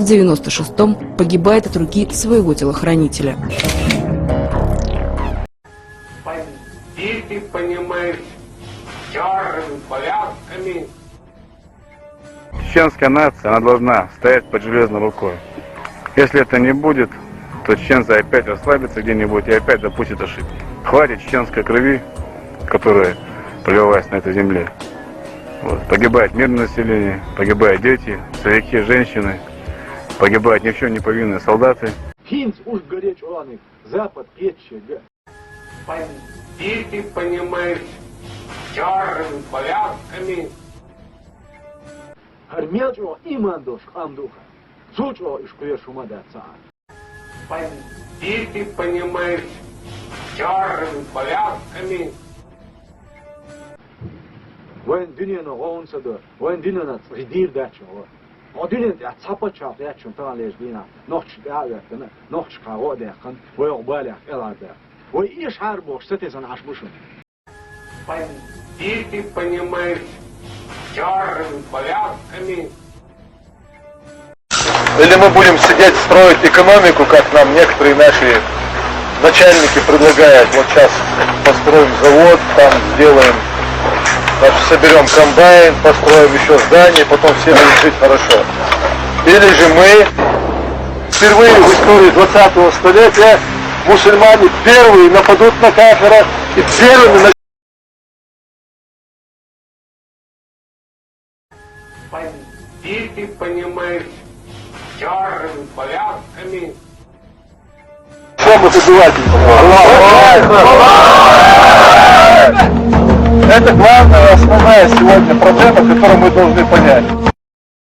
В 96-м погибает от руки своего телохранителя. Бандиты, понимаешь, черными повязками. Чеченская нация, она должна стоять под железной рукой. Если это не будет, то чеченцы опять расслабятся где-нибудь и опять допустят ошибки. Хватит чеченской крови, которая проливалась на этой земле. Вот. Погибает мирное население, погибают дети, старики, женщины, погибают ни в чем не повинные солдаты. Бандиты, понимаешь, черными повязками. Бандиты, понимаешь, черными повязками. When dünyanın oğunsadı, when dünyanın ridir daçı o. O dünyanın ya çapa çap ya çünkü tane lejbina, nohç da yakın, nohç kağı da yakın, ve o balak elarda. Ve iş her boş setesen açmışım. Бандиты, понимаешь, черными повязками. Или мы будем сидеть, строить экономику, как нам некоторые наши начальники предлагают. Вот сейчас построим завод, там сделаем, значит, соберем комбайн, построим еще здание, потом все будут жить хорошо. Или же мы впервые в истории 20-го столетия мусульмане первые нападут на кафира и первыми начнут. Бандиты, понимаешь, черными повязками. Чем это убиватель? Это главная, основная сегодня проблема, которую мы должны понять.